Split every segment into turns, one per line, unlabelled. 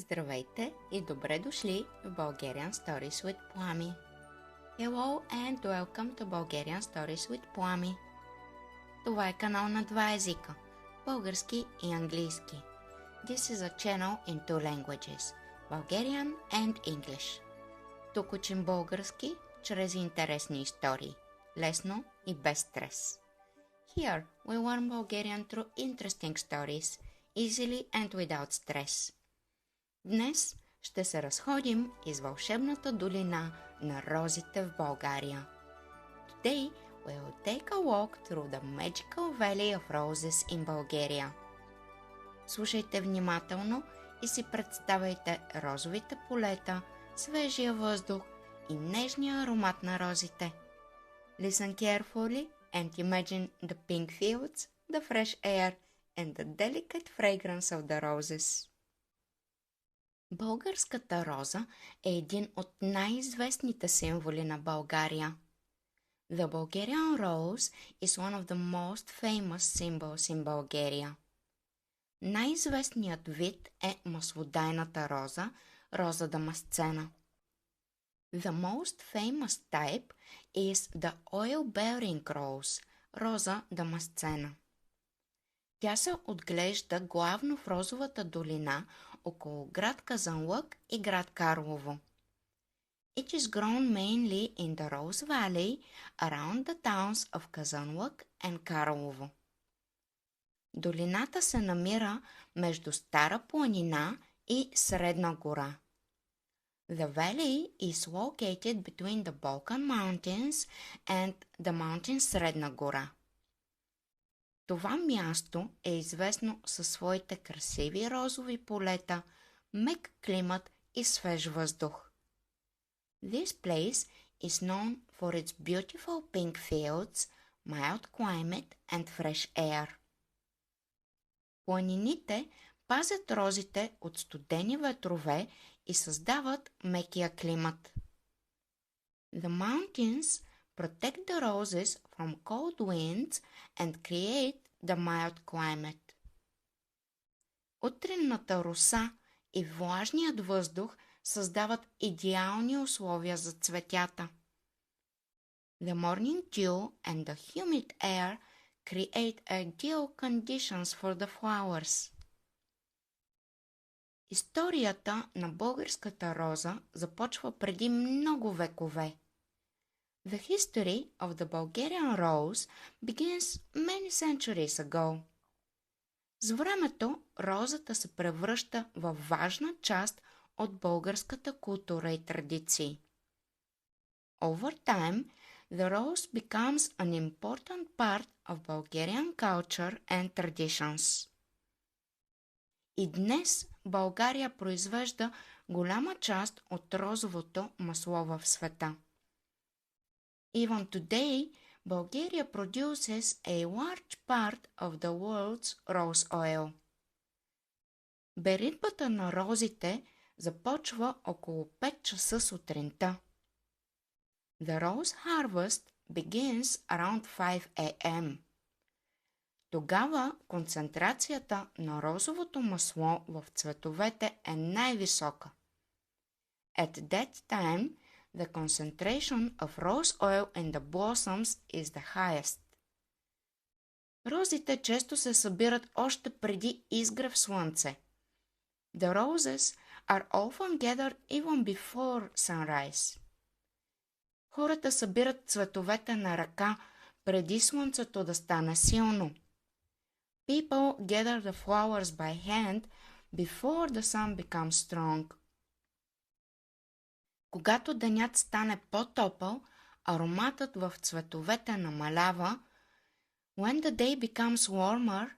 Здравейте и добре дошли в Bulgarian Stories with Plami. Hello and welcome to Bulgarian Stories with Plami. Това е канал на два езика – български и английски. This is a channel in two languages – Bulgarian and English. Тук учим български чрез интересни истории, лесно и без стрес. Here we learn Bulgarian through interesting stories, easily and without stress. Днес ще се разходим из вълшебната долина на розите в България. Today we will take a walk through the magical valley of roses in Bulgaria. Слушайте внимателно и си представяйте розовите полета, свежия въздух и нежния аромат на розите. Listen carefully and imagine the pink fields, the fresh air and the delicate fragrance of the roses. Българската роза е един от най-известните символи на България. The Bulgarian rose is one of the most famous symbols in Bulgaria. Най-известният вид е маслодайната роза, роза дамасцена. The most famous type is the oil-bearing rose, роза дамасцена. Тя се отглежда главно в розовата долина около град Казанлък и град Карлово. It is grown mainly in the Rose Valley around the towns of Казанлък and Карлово. Долината се намира между Стара планина и Средна гора. The valley is located between the Balkan Mountains and the mountain Средна гора. Това място е известно със своите красиви розови полета, мек климат и свеж въздух. This place is known for its beautiful pink fields, mild climate and fresh air. Планините пазят розите от студени ветрове и създават мекия климат. The mountains protect the roses from cold winds and create the mild climate. Утринната роса и влажният въздух създават идеални условия за цветята. The morning dew and the humid air create ideal conditions for the flowers. Историята на българската роза започва преди много векове. The history of the Bulgarian rose begins many centuries ago. С времето розата се превръща във важна част от българската култура и традиции. Over time, the rose becomes an important part of Bulgarian culture and traditions. И днес България произвежда голяма част от розовото масло в света. Even today, Bulgaria produces a large part of the world's rose oil. Беритбата на розите започва около 5 часа сутринта. The rose harvest begins around 5 a.m. Тогава концентрацията на розовото масло в цветовете е най-висока. At that time, the concentration of rose oil in the blossoms is the highest. Розите често се събират още преди изгрев слънце. The roses are often gathered even before sunrise. Хората събират цветовете на ръка преди слънцето да стане силно. People gather the flowers by hand before the sun becomes strong. Когато денят стане по-топъл, ароматът в цветовете намалява. When the day becomes warmer,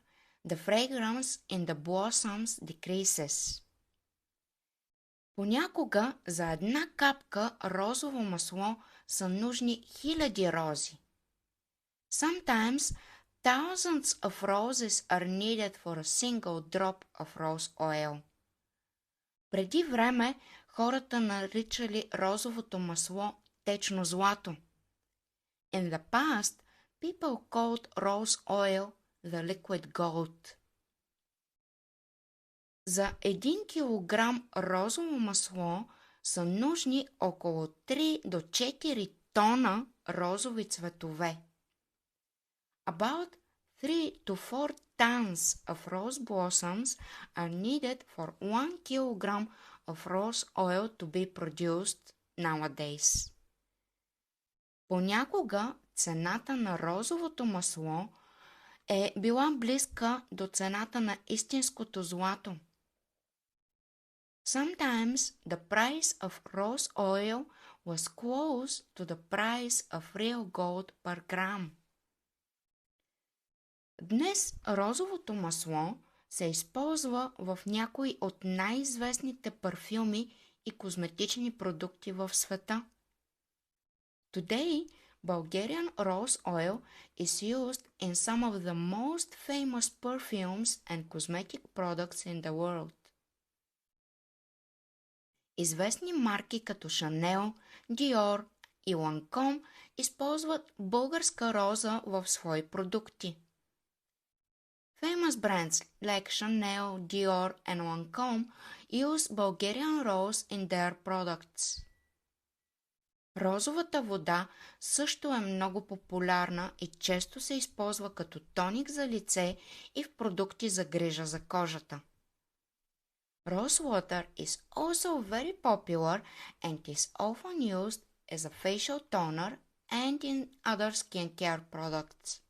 the fragrance in the blossoms decreases. Понякога за една капка розово масло са нужни хиляди рози. Sometimes thousands of roses are needed for a single drop of rose oil. Преди време хората наричали розовото масло течно злато. In the past, people called rose oil the liquid gold. За 1 килограм розово масло са нужни около 3 до 4 тона розови цветове. About 3 to 4 tons of rose blossoms are needed for 1 kilogram of rose oil to be produced nowadays. Понякога цената на розовото масло е била близка до цената на истинското злато. Sometimes the price of rose oil was close to the price of real gold per gram. Днес розовото масло се използва в някои от най-известните парфюми и козметични продукти в света. Today, Bulgarian rose oil is used in some of the most famous perfumes and cosmetic products in the world. Известни марки като Chanel, Dior и Lancome използват българска роза в свои продукти. Famous brands like Chanel, Dior and Lancome use Bulgarian rose in their products. Розовата вода също е много популярна и често се използва като тоник за лице и в продукти за грижа за кожата. Rose water is also very popular and is often used as a facial toner and in other skincare products.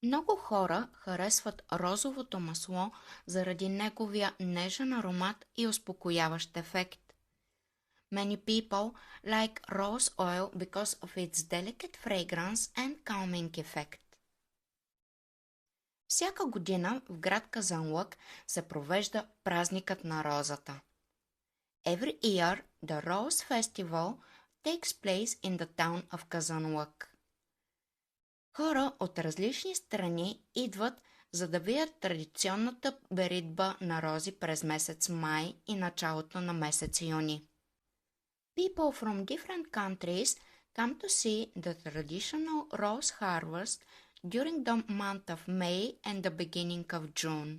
Много хора харесват розовото масло заради неговия нежен аромат и успокояващ ефект. Many people like rose oil because of its delicate fragrance and calming effect. Всяка година в град Казанлък се провежда празникът на розата. Every year the Rose Festival takes place in the town of Казанлък. Хора от различни страни идват, за да видят традиционната беритба на рози през месец май и началото на месец юни. People from different countries come to see the traditional rose harvest during the month of May and the beginning of June.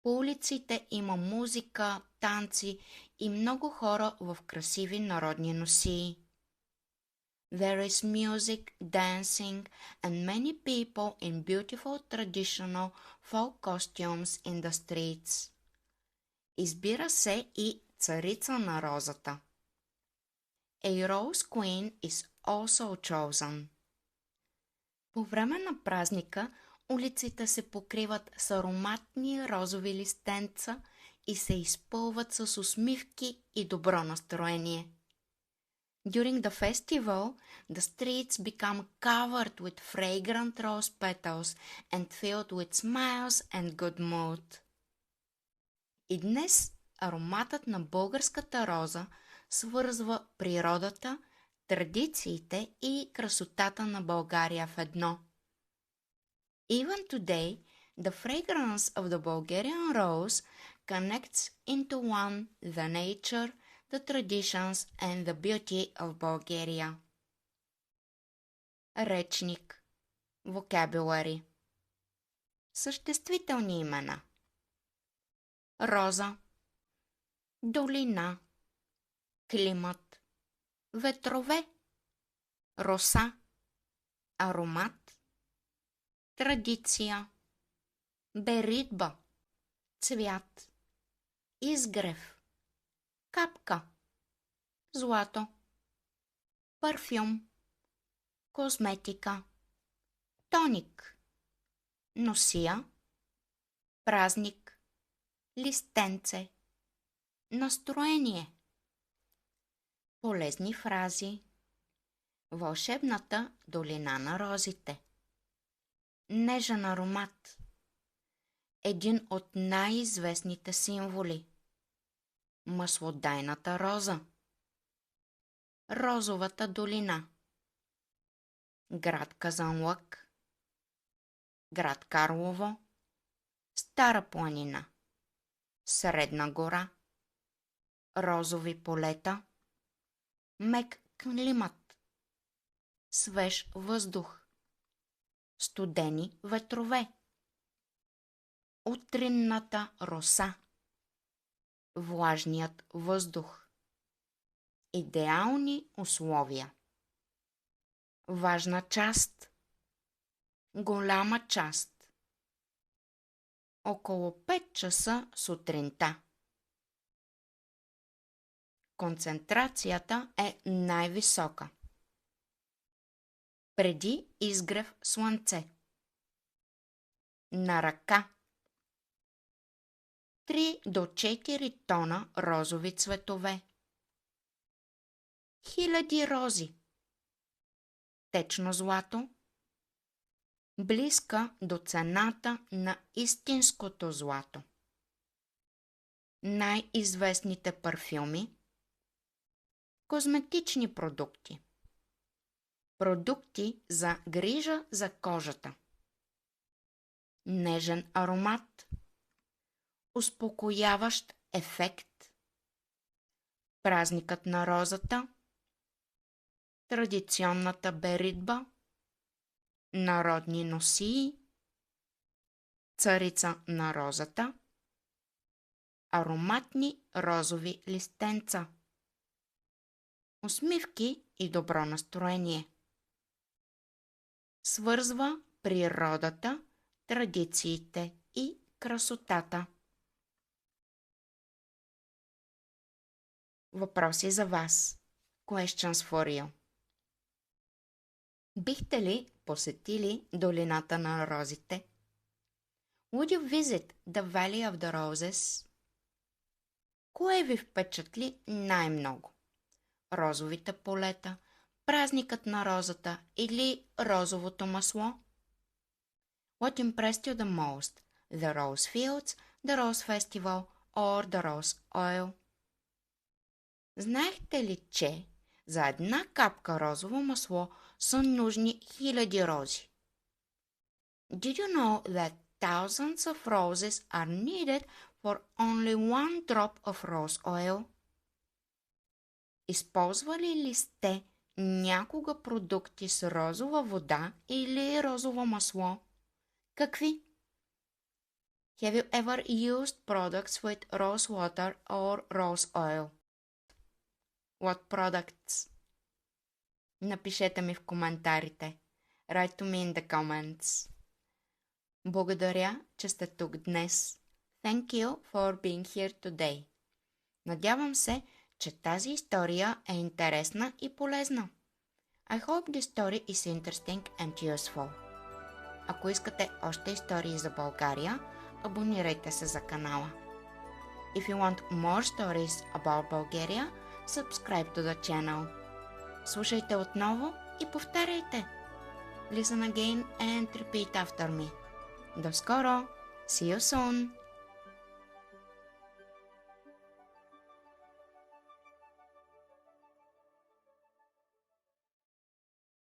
По улиците има музика, танци и много хора в красиви народни носии. There is music, dancing, and many people in beautiful traditional folk costumes in the streets. Избира се и царица на розата. A rose queen is also chosen. По време на празника улиците се покриват с ароматни розови листенца и се изпълват с усмивки и добро настроение. During the festival, the streets become covered with fragrant rose petals and filled with smiles and good mood. И днес ароматът на българската роза свързва природата, традициите и красотата на България в едно. Even today, the fragrance of the Bulgarian rose connects into one the nature, the traditions and the beauty of Bulgaria. Речник. Vocabulary. Съществителни имена. Роза. Долина. Климат. Ветрове. Роса. Аромат. Традиция. Беритба. Цвят. Изгрев. Капка. Злато. Парфюм. Козметика. Тоник. Носия. Празник. Листенце. Настроение. Полезни фрази. Вълшебната долина на розите. Нежен аромат. Един от най-известните символи. Маслодайната роза. Розовата долина. Град Казанлък. Град Карлово. Стара планина. Средна гора. Розови полета. Мек климат. Свеж въздух. Студени ветрове. утринната роса, влажният въздух, идеални условия, важна част, голяма част, около 5 часа сутринта. Концентрацията е най-висока. Преди изгрев слънце. На ръка. 3 до 4 тона розови цветове. Хиляди рози. Течно злато. Близка до цената на истинското злато. Най-известните парфюми. Козметични продукти. Продукти за грижа за кожата. Нежен аромат. Успокояващ ефект. Празникът на розата. Традиционната беритба. Народни носии. Царица на розата. Ароматни розови листенца. Усмивки и добро настроение. Свързва природата, традициите и красотата. Въпроси за вас. Questions for you. Бихте ли посетили долината на розите? Would you visit the Valley of the Roses? Кое ви впечатли най-много? Розовите полета, празникът на розата или розовото масло? What impressed you the most? The rose fields, the rose festival or the rose oil? Знаехте ли, че за една капка розово масло са нужни хиляди рози? Did you know that thousands of roses are needed for only one drop of rose oil? Използвали ли сте някога продукти с розова вода или розово масло? Какви? Have you ever used products with rose water or rose oil? What products? Напишете ми в коментарите. Write to me in the comments. Благодаря, че сте тук днес. Thank you for being here today. Надявам се, че тази история е интересна и полезна. I hope this story is interesting and useful. Ако искате още истории за България, абонирайте се за канала. If you want more stories about Bulgaria, subscribe to the channel. Слушайте отново и повтаряйте. Listen again and repeat after me. До скоро! See you soon!